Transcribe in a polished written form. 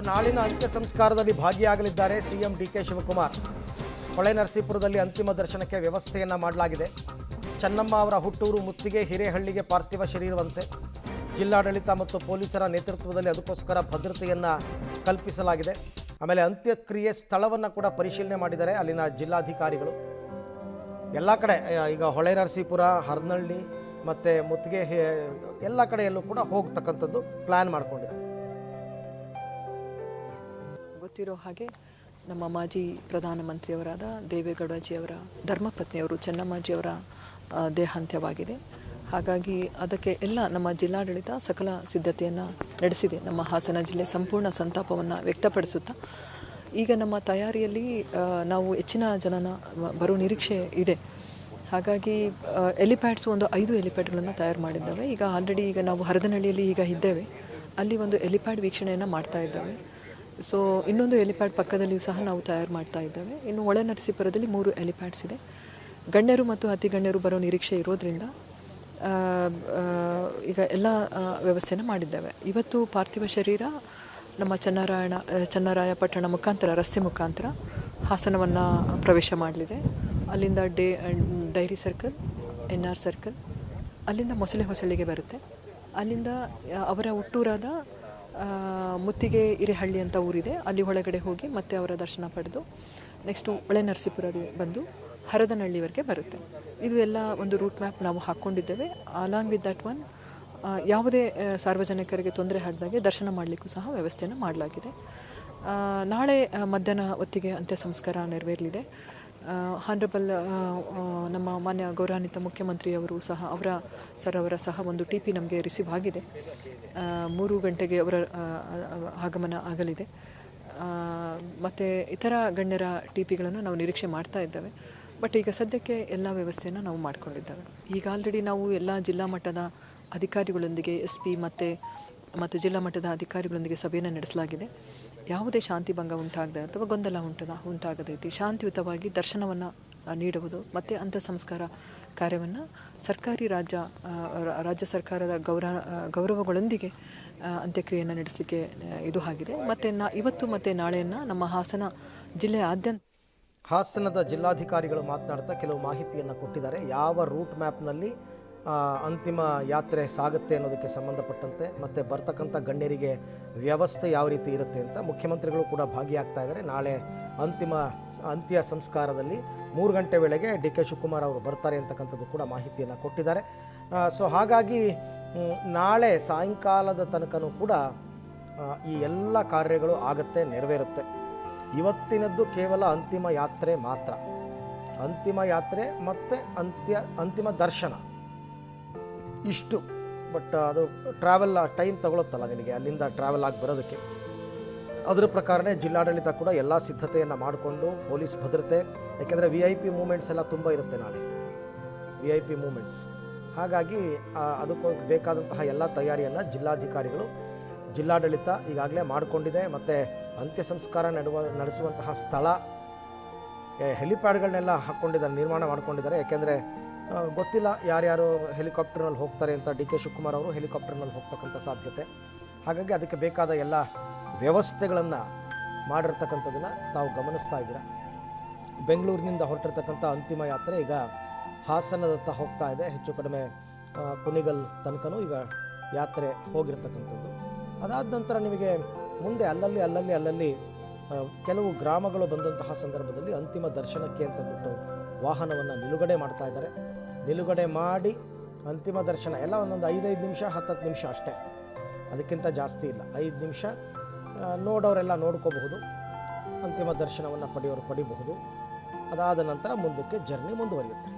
ನಾಳಿನ ಅಂತ್ಯ ಸಂಸ್ಕಾರದಲ್ಲಿ ಭಾಗಿಯಾಗಲಿದ್ದಾರೆ ಸಿಎಂ ಡಿಕೆ ಶಿವಕುಮಾರ್. ಹೊಳೆನರಸೀಪುರದಲ್ಲಿ ಅಂತಿಮ ದರ್ಶನಕ್ಕೆ ವ್ಯವಸ್ಥೆಯನ್ನು ಮಾಡಲಾಗಿದೆ. ಚೆನ್ನಮ್ಮ ಅವರ ಹುಟ್ಟೂರು ಮುತ್ತಿಗೆ ಹಿರೇಹಳ್ಳಿಗೆ ಪಾರ್ಥಿವ ಶರೀರವಂತೆ ಜಿಲ್ಲಾಡಳಿತ ಮತ್ತು ಪೊಲೀಸರ ನೇತೃತ್ವದಲ್ಲಿ ಅದಕ್ಕೋಸ್ಕರ ಭದ್ರತೆಯನ್ನು ಕಲ್ಪಿಸಲಾಗಿದೆ. ಆಮೇಲೆ ಅಂತ್ಯಕ್ರಿಯೆ ಸ್ಥಳವನ್ನು ಕೂಡ ಪರಿಶೀಲನೆ ಮಾಡಿದ್ದಾರೆ ಅಲ್ಲಿನ ಜಿಲ್ಲಾಧಿಕಾರಿಗಳು. ಎಲ್ಲ ಕಡೆ ಈಗ ಹೊಳೆನರಸೀಪುರ, ಹರನಹಳ್ಳಿ ಮತ್ತು ಮುತ್ತಿಗೆ ಎಲ್ಲ ಕಡೆಯಲ್ಲೂ ಕೂಡ ಹೋಗ್ತಕ್ಕಂಥದ್ದು ಪ್ಲ್ಯಾನ್ ಮಾಡಿಕೊಂಡಿದ್ದಾರೆ. ಗೊತ್ತಿರೋ ಹಾಗೆ ನಮ್ಮ ಮಾಜಿ ಪ್ರಧಾನಮಂತ್ರಿಯವರಾದ ದೇವೇಗೌಡಜಿಯವರ ಧರ್ಮಪತ್ನಿಯವರು ಚೆನ್ನಮ್ಮಾಜಿಯವರ ದೇಹಾಂತ್ಯವಾಗಿದೆ. ಹಾಗಾಗಿ ಅದಕ್ಕೆ ಎಲ್ಲ ನಮ್ಮ ಜಿಲ್ಲಾಡಳಿತ ಸಕಲ ಸಿದ್ಧತೆಯನ್ನು ನಡೆಸಿದೆ. ನಮ್ಮ ಹಾಸನ ಜಿಲ್ಲೆ ಸಂಪೂರ್ಣ ಸಂತಾಪವನ್ನು ವ್ಯಕ್ತಪಡಿಸುತ್ತಾ ಈಗ ನಮ್ಮ ತಯಾರಿಯಲ್ಲಿ ನಾವು ಹೆಚ್ಚಿನ ಜನನ ಬರೋ ನಿರೀಕ್ಷೆ ಇದೆ. ಹಾಗಾಗಿ ಎಲಿಪ್ಯಾಡ್ಸ್ ಒಂದು 5 ಎಲಿಪ್ಯಾಡ್ಗಳನ್ನು ತಯಾರು ಮಾಡಿದ್ದಾವೆ. ಈಗ ಆಲ್ರೆಡಿ ಈಗ ನಾವು ಹರದನಹಳ್ಳಿಯಲ್ಲಿ ಈಗ ಇದ್ದೇವೆ, ಅಲ್ಲಿ ಒಂದು ಎಲಿಪ್ಯಾಡ್ ವೀಕ್ಷಣೆಯನ್ನು ಮಾಡ್ತಾ ಇದ್ದಾವೆ. ಸೊ ಇನ್ನೊಂದು ಎಲಿಪ್ಯಾಡ್ ಪಕ್ಕದಲ್ಲಿಯೂ ಸಹ ನಾವು ತಯಾರು ಮಾಡ್ತಾ ಇದ್ದೇವೆ. ಇನ್ನು ಹೊಳೆನರಸೀಪುರದಲ್ಲಿ 3 ಎಲಿಪ್ಯಾಡ್ಸ್ ಇದೆ. ಗಣ್ಯರು ಮತ್ತು ಅತಿ ಗಣ್ಯರು ಬರೋ ನಿರೀಕ್ಷೆ ಇರೋದ್ರಿಂದ ಈಗ ಎಲ್ಲ ವ್ಯವಸ್ಥೆನ ಮಾಡಿದ್ದೇವೆ. ಇವತ್ತು ಪಾರ್ಥಿವ ಶರೀರ ನಮ್ಮ ಚನ್ನರಾಯ ಪಟ್ಟಣ ಮುಖಾಂತರ, ರಸ್ತೆ ಮುಖಾಂತರ ಹಾಸನವನ್ನು ಪ್ರವೇಶ ಮಾಡಲಿದೆ. ಅಲ್ಲಿಂದ ಡೈರಿ ಸರ್ಕಲ್, NR ಸರ್ಕಲ್, ಅಲ್ಲಿಂದ ಹೊಸಳ್ಳಿಗೆ ಬರುತ್ತೆ. ಅಲ್ಲಿಂದ ಅವರ ಹುಟ್ಟೂರಾದ ಮುತ್ತಿಗೆ ಹಿರೇಹಳ್ಳಿ ಅಂತ ಊರಿದೆ, ಅಲ್ಲಿ ಒಳಗಡೆ ಹೋಗಿ ಮತ್ತೆ ಅವರ ದರ್ಶನ ಪಡೆದು ನೆಕ್ಸ್ಟು ಹೊಳೆನರಸೀಪುರ ಬಂದು ಹರದನಹಳ್ಳಿವರೆಗೆ ಬರುತ್ತೆ. ಇದು ಎಲ್ಲ ಒಂದು ರೂಟ್ ಮ್ಯಾಪ್ ನಾವು ಹಾಕ್ಕೊಂಡಿದ್ದೇವೆ. ಅಲಾಂಗ್ ವಿತ್ ದಟ್ ಒನ್ ಯಾವುದೇ ಸಾರ್ವಜನಿಕರಿಗೆ ತೊಂದರೆ ಆಗದಾಗೆ ದರ್ಶನ ಮಾಡಲಿಕ್ಕೂ ಸಹ ವ್ಯವಸ್ಥೆಯನ್ನು ಮಾಡಲಾಗಿದೆ. ನಾಳೆ ಮಧ್ಯಾಹ್ನ ಹೊತ್ತಿಗೆ ಅಂತ್ಯ ಸಂಸ್ಕಾರ ನೆರವೇರಲಿದೆ. ಹಾನರಬಲ್ ನಮ್ಮ ಮಾನ್ಯ ಗೌರವಾನ್ವಿತ ಮುಖ್ಯಮಂತ್ರಿಯವರು ಸಹ ಅವರ ಸಹ ಒಂದು TP ನಮಗೆ ರಿಸೀವ್ ಆಗಿದೆ. 3 ಗಂಟೆಗೆ ಅವರ ಆಗಮನ ಆಗಲಿದೆ. ಮತ್ತು ಇತರ ಗಣ್ಯರ TPಗಳನ್ನು ನಾವು ನಿರೀಕ್ಷೆ ಮಾಡ್ತಾ ಇದ್ದೇವೆ. ಬಟ್ ಈಗ ಸದ್ಯಕ್ಕೆ ಎಲ್ಲ ವ್ಯವಸ್ಥೆಯನ್ನು ನಾವು ಮಾಡಿಕೊಂಡಿದ್ದೇವೆ. ಈಗ ಆಲ್ರೆಡಿ ನಾವು ಎಲ್ಲ ಜಿಲ್ಲಾ ಮಟ್ಟದ ಅಧಿಕಾರಿಗಳೊಂದಿಗೆ SP ಮತ್ತು ಜಿಲ್ಲಾ ಮಟ್ಟದ ಅಧಿಕಾರಿಗಳೊಂದಿಗೆ ಸಭೆಯನ್ನು ನಡೆಸಲಾಗಿದೆ. ಯಾವುದೇ ಶಾಂತಿ ಭಂಗ ಉಂಟಾಗದೆ ಅಥವಾ ಗೊಂದಲ ಉಂಟಾಗದ ರೀತಿ ಶಾಂತಿಯುತವಾಗಿ ದರ್ಶನವನ್ನು ನೀಡುವುದು ಮತ್ತು ಅಂತ್ಯ ಸಂಸ್ಕಾರ ಕಾರ್ಯವನ್ನು ಸರ್ಕಾರಿ ರಾಜ್ಯ ಸರ್ಕಾರದ ಗೌರವಗಳೊಂದಿಗೆ ಅಂತ್ಯಕ್ರಿಯೆಯನ್ನು ನಡೆಸಲಿಕ್ಕೆ ಇದು ಆಗಿದೆ. ಮತ್ತು ಇವತ್ತು ಮತ್ತು ನಾಳೆಯನ್ನು ನಮ್ಮ ಹಾಸನ ಜಿಲ್ಲೆಯಾದ್ಯಂತ ಹಾಸನದ ಜಿಲ್ಲಾಧಿಕಾರಿಗಳು ಮಾತನಾಡ್ತಾ ಕೆಲವು ಮಾಹಿತಿಯನ್ನು ಕೊಟ್ಟಿದ್ದಾರೆ. ಯಾವ ರೂಟ್ ಮ್ಯಾಪ್ನಲ್ಲಿ ಅಂತಿಮ ಯಾತ್ರೆ ಸಾಗುತ್ತೆ ಅನ್ನೋದಕ್ಕೆ ಸಂಬಂಧಪಟ್ಟಂತೆ ಮತ್ತು ಬರ್ತಕ್ಕಂಥ ಗಣ್ಯರಿಗೆ ವ್ಯವಸ್ಥೆ ಯಾವ ರೀತಿ ಇರುತ್ತೆ ಅಂತ ಮುಖ್ಯಮಂತ್ರಿಗಳು ಕೂಡ ಭಾಗಿಯಾಗ್ತಾ ಇದ್ದಾರೆ. ನಾಳೆ ಅಂತ್ಯ ಸಂಸ್ಕಾರದಲ್ಲಿ 3 ಗಂಟೆ ವೇಳೆಗೆ DK ಶಿವಕುಮಾರ್ ಅವರು ಬರ್ತಾರೆ ಅಂತಕ್ಕಂಥದ್ದು ಕೂಡ ಮಾಹಿತಿಯನ್ನು ಕೊಟ್ಟಿದ್ದಾರೆ. ಸೊ ಹಾಗಾಗಿ ನಾಳೆ ಸಾಯಂಕಾಲದ ತನಕನೂ ಕೂಡ ಈ ಎಲ್ಲ ಕಾರ್ಯಗಳು ಆಗುತ್ತೆ, ನೆರವೇರುತ್ತೆ. ಇವತ್ತಿನದ್ದು ಕೇವಲ ಅಂತಿಮ ಯಾತ್ರೆ ಮಾತ್ರ. ಅಂತಿಮ ಯಾತ್ರೆ ಮತ್ತು ಅಂತಿಮ ದರ್ಶನ ಇಷ್ಟು. ಬಟ್ ಅದು ಟ್ರಾವೆಲ್ ಟೈಮ್ ತಗೊಳುತ್ತಲ್ಲ ನಿನಗೆ, ಅಲ್ಲಿಂದ ಟ್ರಾವೆಲ್ ಆಗಿ ಬರೋದಕ್ಕೆ. ಅದರ ಪ್ರಕಾರನೇ ಜಿಲ್ಲಾಡಳಿತ ಕೂಡ ಎಲ್ಲ ಸಿದ್ಧತೆಯನ್ನು ಮಾಡಿಕೊಂಡು ಪೊಲೀಸ್ ಭದ್ರತೆ, ಯಾಕೆಂದರೆ VIP ಮೂಮೆಂಟ್ಸ್ ಎಲ್ಲ ತುಂಬ ಇರುತ್ತೆ ನಾಳೆ, VIP ಮೂಮೆಂಟ್ಸ್. ಹಾಗಾಗಿ ಅದಕ್ಕೆ ಬೇಕಾದಂತಹ ಎಲ್ಲ ತಯಾರಿಯನ್ನು ಜಿಲ್ಲಾಧಿಕಾರಿಗಳು, ಜಿಲ್ಲಾಡಳಿತ ಈಗಾಗಲೇ ಮಾಡಿಕೊಂಡಿದೆ. ಮತ್ತು ಅಂತ್ಯ ಸಂಸ್ಕಾರ ನಡೆಸುವಂತಹ ಸ್ಥಳ ಹೆಲಿಪ್ಯಾಡ್ಗಳನ್ನೆಲ್ಲ ಹಾಕ್ಕೊಂಡಿದ್ದಾರೆ, ನಿರ್ಮಾಣ ಮಾಡ್ಕೊಂಡಿದ್ದಾರೆ. ಯಾಕೆಂದರೆ ಗೊತ್ತಿಲ್ಲ ಯಾರ್ಯಾರು ಹೆಲಿಕಾಪ್ಟರ್ನಲ್ಲಿ ಹೋಗ್ತಾರೆ ಅಂತ. DK ಶಿವಕುಮಾರ್ ಅವರು ಹೆಲಿಕಾಪ್ಟರ್ನಲ್ಲಿ ಹೋಗ್ತಕ್ಕಂಥ ಸಾಧ್ಯತೆ. ಹಾಗಾಗಿ ಅದಕ್ಕೆ ಬೇಕಾದ ಎಲ್ಲ ವ್ಯವಸ್ಥೆಗಳನ್ನು ಮಾಡಿರ್ತಕ್ಕಂಥದ್ದನ್ನು ತಾವು ಗಮನಿಸ್ತಾ ಇದ್ದೀರಾ. ಬೆಂಗಳೂರಿನಿಂದ ಹೊರಟಿರ್ತಕ್ಕಂಥ ಅಂತಿಮ ಯಾತ್ರೆ ಈಗ ಹಾಸನದತ್ತ ಹೋಗ್ತಾ ಇದೆ. ಹೆಚ್ಚು ಕಡಿಮೆ ಕುಣಿಗಲ್ ತನಕನೂ ಈಗ ಯಾತ್ರೆ ಹೋಗಿರ್ತಕ್ಕಂಥದ್ದು. ಅದಾದ ನಂತರ ನಿಮಗೆ ಮುಂದೆ ಅಲ್ಲಲ್ಲಿ ಕೆಲವು ಗ್ರಾಮಗಳು ಬಂದಂತಹ ಸಂದರ್ಭದಲ್ಲಿ ಅಂತಿಮ ದರ್ಶನಕ್ಕೆ ಅಂತಂದ್ಬಿಟ್ಟು ವಾಹನವನ್ನು ನಿಲುಗಡೆ ಮಾಡ್ತಾ ಇದ್ದಾರೆ. ನಿಲುಗಡೆ ಮಾಡಿ ಅಂತಿಮ ದರ್ಶನ ಎಲ್ಲ ಒಂದೊಂದು 5 ನಿಮಿಷ 10 ನಿಮಿಷ ಅಷ್ಟೇ, ಅದಕ್ಕಿಂತ ಜಾಸ್ತಿ ಇಲ್ಲ. 5 ನಿಮಿಷ ನೋಡೋರೆಲ್ಲ ನೋಡ್ಕೋಬಹುದು, ಅಂತಿಮ ದರ್ಶನವನ್ನು ಪಡೆಯೋರು ಪಡಿಬಹುದು. ಅದಾದ ನಂತರ ಮುಂದಕ್ಕೆ ಜರ್ನಿ ಮುಂದುವರಿಯುತ್ತೆ.